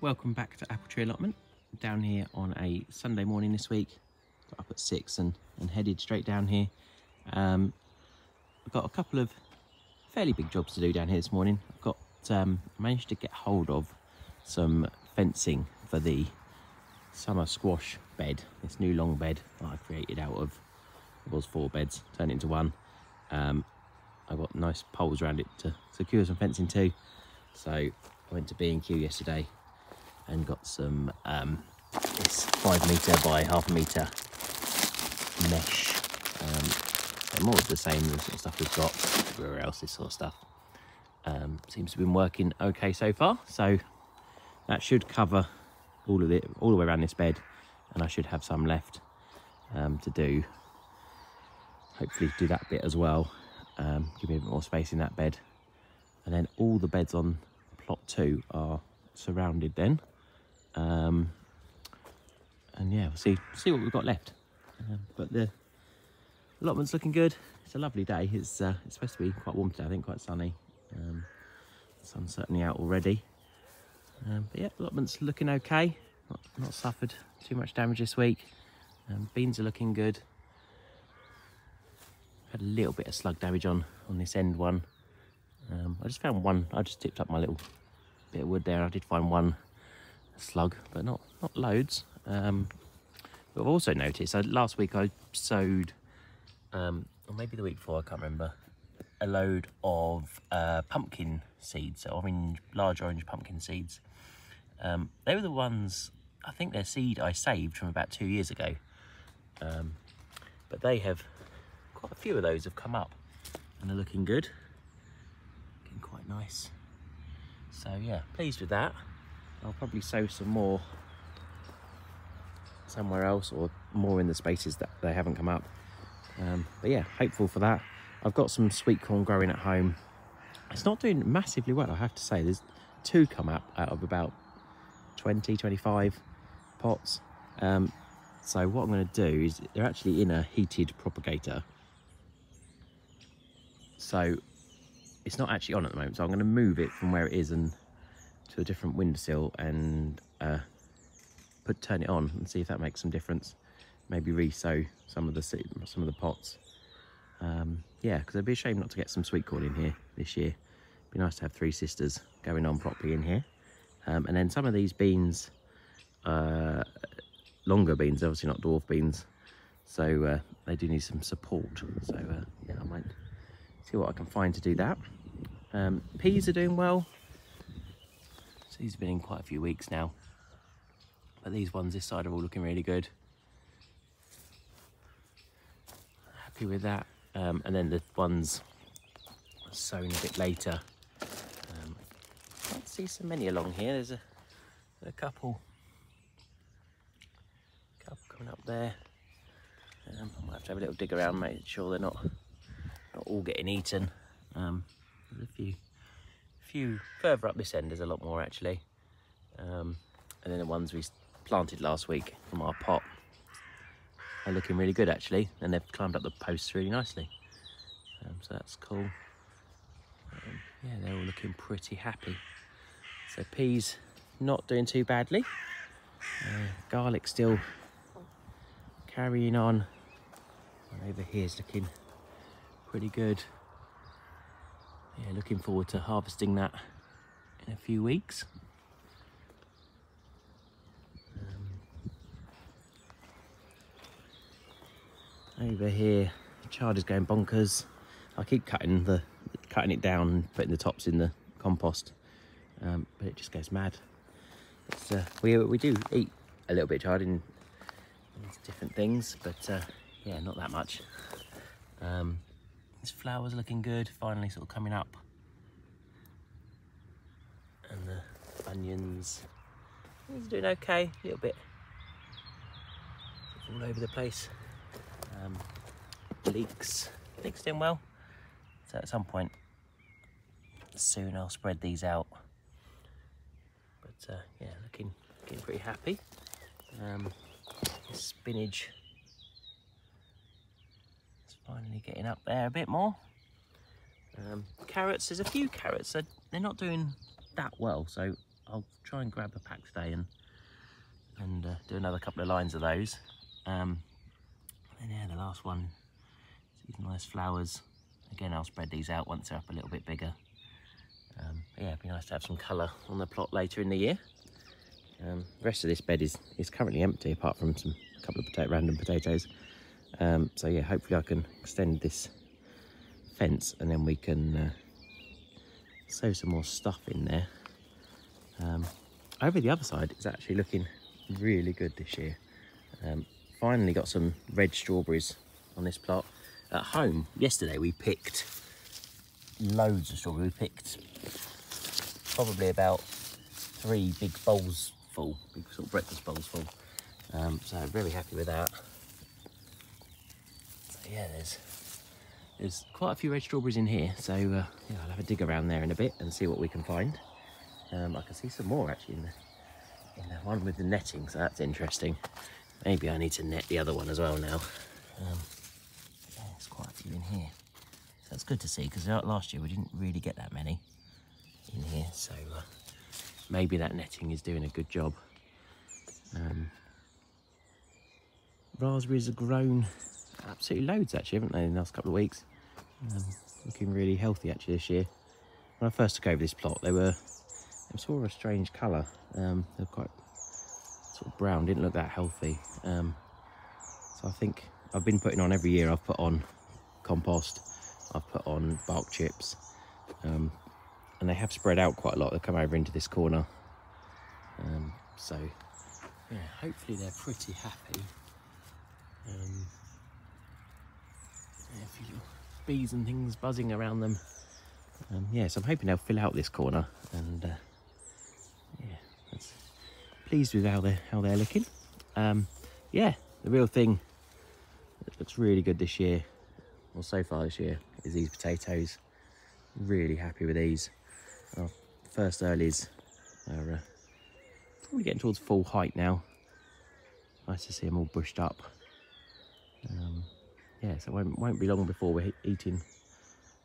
Welcome back to Apple Tree Allotment. Down here on a Sunday morning this week. Got up at 6 and headed straight down here. I've got a couple of fairly big jobs to do down here this morning. I've got managed to get hold of some fencing for the summer squash bed, this new long bed that I created out of, it was 4 beds, turned it into one. I've got nice poles around it to secure some fencing too. So I went to B&Q yesterday and got some this 5 metre by 1/2 metre mesh. So more of the same sort of stuff we've got everywhere else, this sort of stuff. Seems to have been working okay so far, so that should cover all of it all the way around this bed, and I should have some left to do. Hopefully do that bit as well, give me a bit more space in that bed, and then all the beds on plot 2 are surrounded then, and yeah, we'll see what we've got left. But the allotment's looking good. It's a lovely day. It's supposed to be quite warm today, I think, quite sunny. The sun's certainly out already. But yeah, allotment's looking okay. Not suffered too much damage this week. Beans are looking good. Had a little bit of slug damage on this end one. I just found one. I just tipped up my little bit of wood there. I did find one slug, but not loads. But I've also noticed, last week I sowed, or maybe the week before, I can't remember, a load of pumpkin seeds, so large orange pumpkin seeds. They were the ones, I think they're seed I saved from about 2 years ago. But they have, quite a few of those have come up and are looking good. Looking quite nice. So yeah, pleased with that. I'll probably sow some more somewhere else, or more in the spaces that they haven't come up. But yeah, hopeful for that. I've got some sweet corn growing at home. It's not doing massively well, I have to say. There's 2 come up out of about 20, 25 pots. So what I'm going to do is, they're actually in a heated propagator. So it's not actually on at the moment. So I'm going to move it from where it is and to a different windowsill and turn it on and see if that makes some difference. Maybe re-sow some of the pots. Yeah, because it'd be a shame not to get some sweet corn in here this year. Be nice to have 3 sisters going on properly in here. And then some of these beans, longer beans, obviously not dwarf beans, so they do need some support. So yeah, I might see what I can find to do that. Peas are doing well. So these have been in quite a few weeks now, but these ones this side are all looking really good. Happy with that. And then the ones sown a bit later, can't see so many along here. There's a couple coming up there. I might have to have a little dig around, make sure they're not all getting eaten. There's a few further up this end. There's a lot more actually, and then the ones we planted last week from our pot are looking really good actually, and they've climbed up the posts really nicely. So that's cool. Yeah, they're all looking pretty happy. So peas not doing too badly. Garlic still carrying on. And over here's looking pretty good. Yeah, looking forward to harvesting that in a few weeks. Over here, the chard is going bonkers. I keep cutting it down and putting the tops in the compost, but it just goes mad. We do eat a little bit of chard in different things, but yeah, not that much. This flower's looking good, finally sort of coming up, and the onions, it's doing okay, a little bit all over the place. Leeks doing well. So at some point soon I'll spread these out. But yeah, looking pretty happy. Spinach is finally getting up there a bit more. Carrots, there's a few carrots, they're not doing that well, so I'll try and grab a pack today and do another couple of lines of those. And yeah, the last one, these nice flowers. Again, I'll spread these out once they're up a little bit bigger. Yeah, it'd be nice to have some colour on the plot later in the year. The rest of this bed is currently empty, apart from a couple of random potatoes. So yeah, hopefully I can extend this fence and then we can sow some more stuff in there. Over the other side, it's actually looking really good this year. Finally got some red strawberries on this plot. At home, yesterday we picked loads of strawberries. We picked probably about 3 big bowls full, big sort of breakfast bowls full. So really happy with that. So yeah, there's quite a few red strawberries in here. So yeah, I'll have a dig around there in a bit and see what we can find. I can see some more actually in the one with the netting, so that's interesting. Maybe I need to net the other one as well now. Yeah, there's quite a few in here. So that's good to see, because last year we didn't really get that many in here. So maybe that netting is doing a good job. Raspberries have grown absolutely loads actually, haven't they, in the last couple of weeks. Looking really healthy actually this year. When I first took over this plot, they were sort of a strange colour. They're quite sort of brown, didn't look that healthy. So I think I've been putting on every year. I've put on compost, I've put on bark chips, and they have spread out quite a lot. They've come over into this corner. So yeah, hopefully they're pretty happy. A few little bees and things buzzing around them. Yeah, so I'm hoping they'll fill out this corner, and yeah, that's pleased with how they're looking. Yeah, the real thing that looks really good this year, or so far this year, is these potatoes. Really happy with these. Our first earlies are probably getting towards full height now. Nice to see them all bushed up. Yeah, so it won't be long before we're eating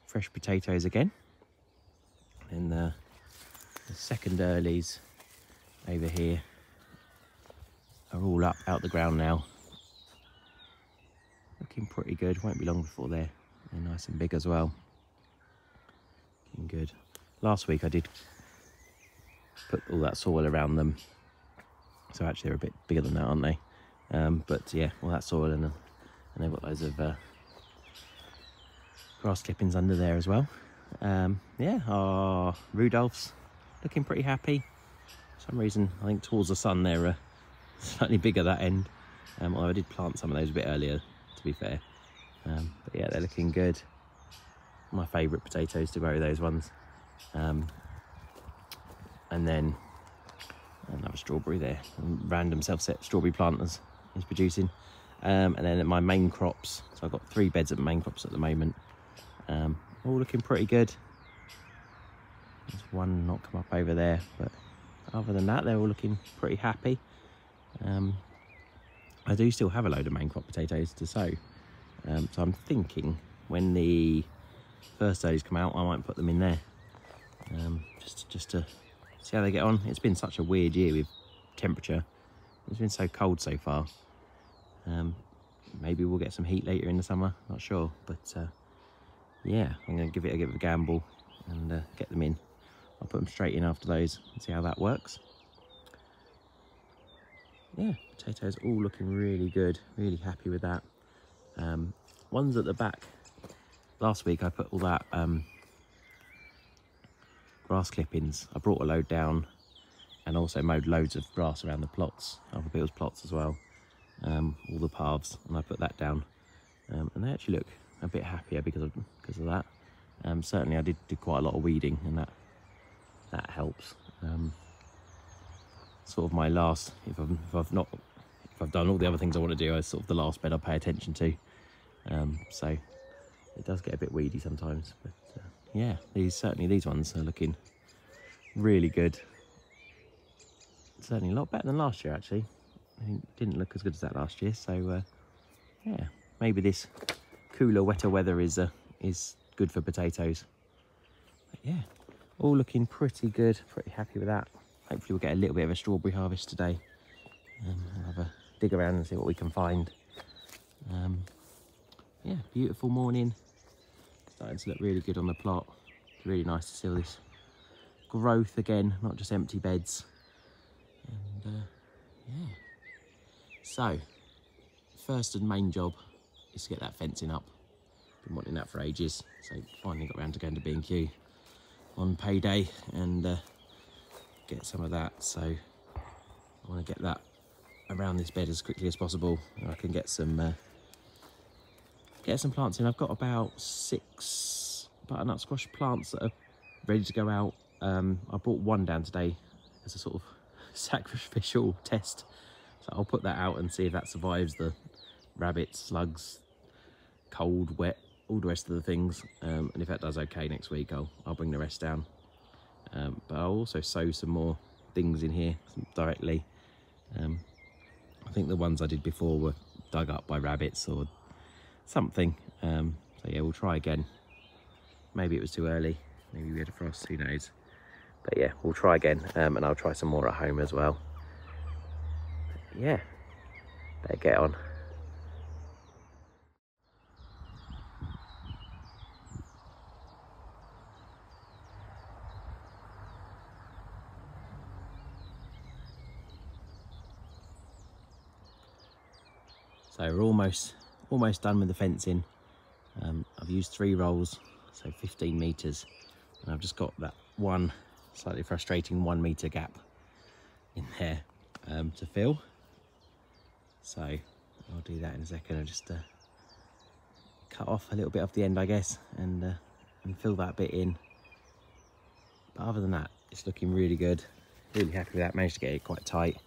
fresh potatoes again. And the second earlies over here are all up out the ground now. Looking pretty good. Won't be long before they're nice and big as well. Looking good. Last week I did put all that soil around them, so actually they're a bit bigger than that, aren't they? But yeah, all that soil, and they've got loads of grass clippings under there as well. Yeah, our Rudolph's looking pretty happy. For some reason, I think towards the sun they're slightly bigger that end. Although I did plant some of those a bit earlier, to be fair. But yeah, they're looking good. My favourite potatoes to grow, those ones. And then another strawberry there. Random self-set strawberry planters is producing. And then my main crops. So I've got 3 beds of main crops at the moment. All looking pretty good. There's one not come up over there, but other than that, they're all looking pretty happy. I do still have a load of main crop potatoes to sow. So I'm thinking when the first days come out, I might put them in there. Just to see how they get on. It's been such a weird year with temperature. It's been so cold so far. Maybe we'll get some heat later in the summer, not sure. But yeah, I'm going to give it a gamble and get them in. I'll put them straight in after those and see how that works. Yeah, potatoes all looking really good. Really happy with that. Ones at the back. Last week I put all that grass clippings. I brought a load down and also mowed loads of grass around the plots, other people's plots as well. All the paths, and I put that down. And they actually look a bit happier because of that. Certainly I did quite a lot of weeding, and that helps. Sort of my last, if I've done all the other things I want to do, it's sort of the last bed I pay attention to. So it does get a bit weedy sometimes, but yeah, these ones are looking really good. Certainly a lot better than last year actually. It didn't look as good as that last year, so yeah, maybe this cooler, wetter weather is good for potatoes. But yeah, all looking pretty good, pretty happy with that. hopefully we'll get a little bit of a strawberry harvest today. We'll have a dig around and see what we can find. Yeah, beautiful morning. Starting to look really good on the plot. It's really nice to see all this growth again, not just empty beds. And yeah. So, first and main job is to get that fencing up. Been wanting that for ages, so finally got around to going to B&Q on payday and get some of that. So I want to get that around this bed as quickly as possible, and I can get some plants in. I've got about 6 butternut squash plants that are ready to go out. I brought one down today as a sort of sacrificial test, so I'll put that out and see if that survives the rabbits, slugs, cold, wet, all the rest of the things, and if that does okay next week, I'll bring the rest down. But I'll also sow some more things in here directly. I think the ones I did before were dug up by rabbits or something. So yeah, we'll try again. Maybe it was too early, maybe we had a frost, who knows. But yeah, we'll try again, and I'll try some more at home as well. But yeah, better get on. So we're almost done with the fencing. I've used 3 rolls, so 15 metres, and I've just got that one slightly frustrating 1 metre gap in there to fill. So I'll do that in a second. I'll just cut off a little bit off the end, I guess, and fill that bit in. But other than that, it's looking really good. Really happy with that. Managed to get it quite tight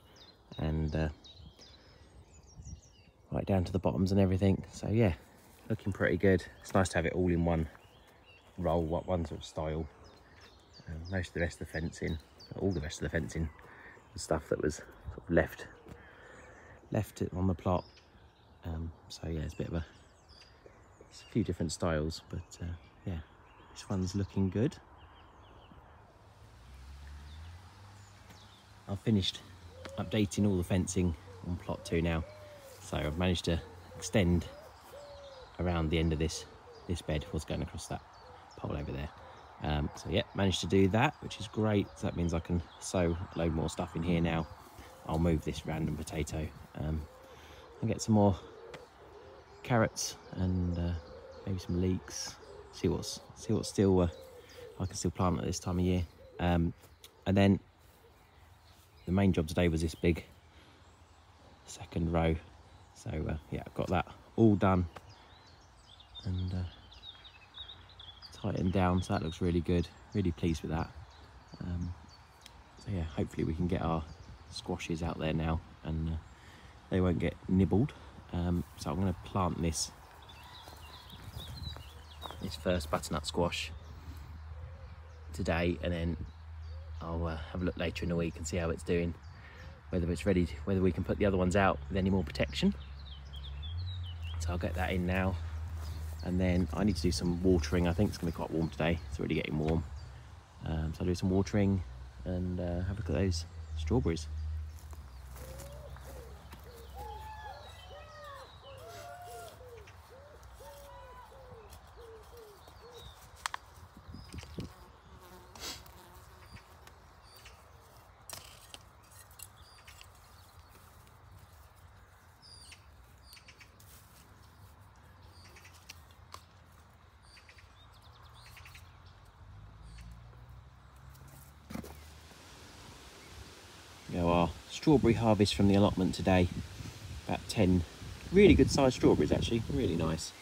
and right down to the bottoms and everything. So yeah, looking pretty good. It's nice to have it all in one roll, one sort of style. Most of the rest of the fencing, all the rest of the fencing, the stuff that was sort of left it on the plot. So yeah, it's a few different styles, but yeah, this one's looking good. I've finished updating all the fencing on plot 2 now. So I've managed to extend around the end of this bed, was going across that pole over there. So yeah, managed to do that, which is great. So that means I can sow a load more stuff in here now. I'll move this random potato and get some more carrots and maybe some leeks. See what's still I can still plant at this time of year. And then the main job today was this big second row. So yeah, I've got that all done and tightened down, so that looks really good. Really pleased with that. So yeah, hopefully we can get our squashes out there now and they won't get nibbled. So I'm going to plant this first butternut squash today, and then I'll have a look later in the week and see how it's doing, whether it's ready, whether we can put the other ones out with any more protection. So I'll get that in now, and then I need to do some watering. I think it's going to be quite warm today. It's already getting warm. So I'll do some watering and have a look at those strawberries. Our strawberry harvest from the allotment today. About 10 really good sized strawberries, actually, really nice.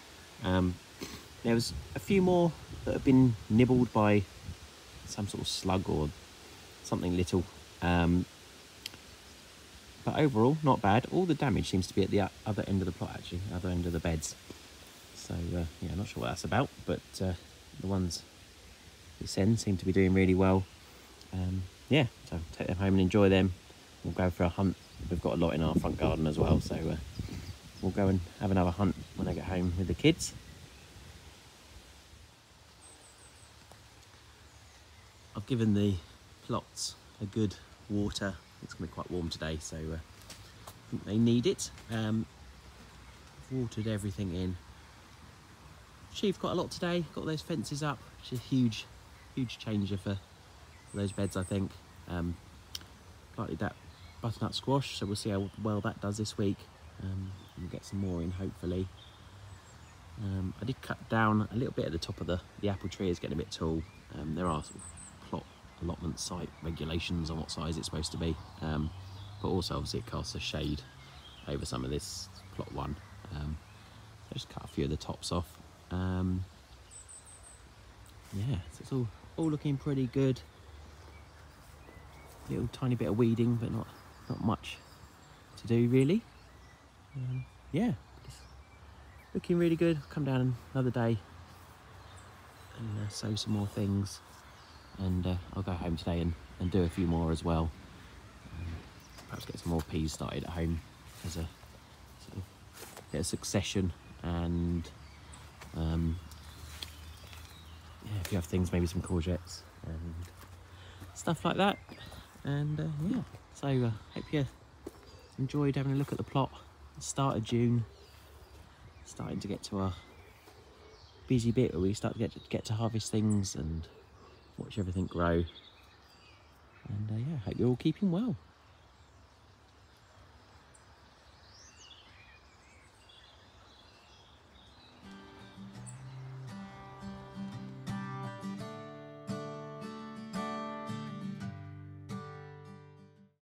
There was a few more that have been nibbled by some sort of slug or something little, but overall not bad. All the damage seems to be at the other end of the plot, actually, other end of the beds. So yeah, not sure what that's about, but the ones this end seem to be doing really well. Yeah, so take them home and enjoy them. We'll go for a hunt. We've got a lot in our front garden as well, so we'll go and have another hunt when I get home with the kids. I've given the plots a good water. It's going to be quite warm today, so I think they need it. I've watered everything in. Achieved quite a lot today. Got those fences up, which is a huge changer for those beds, I think. Planted that butternut squash, so we'll see how well that does this week. We'll get some more in, hopefully. I did cut down a little bit at the top of the apple tree. It's getting a bit tall. There are sort of plot allotment site regulations on what size it's supposed to be, but also obviously it casts a shade over some of this plot one. Just cut a few of the tops off. Yeah, so it's all looking pretty good. Little tiny bit of weeding, but not much to do really. Yeah, just looking really good. Come down another day and sow some more things, and I'll go home today and do a few more as well. Perhaps get some more peas started at home as a sort of bit of succession, and yeah, if you have things, maybe some courgettes and stuff like that. And yeah, so hope you enjoyed having a look at the plot. Start of June, starting to get to our busy bit where we start to get to harvest things and watch everything grow. And yeah, hope you're all keeping well.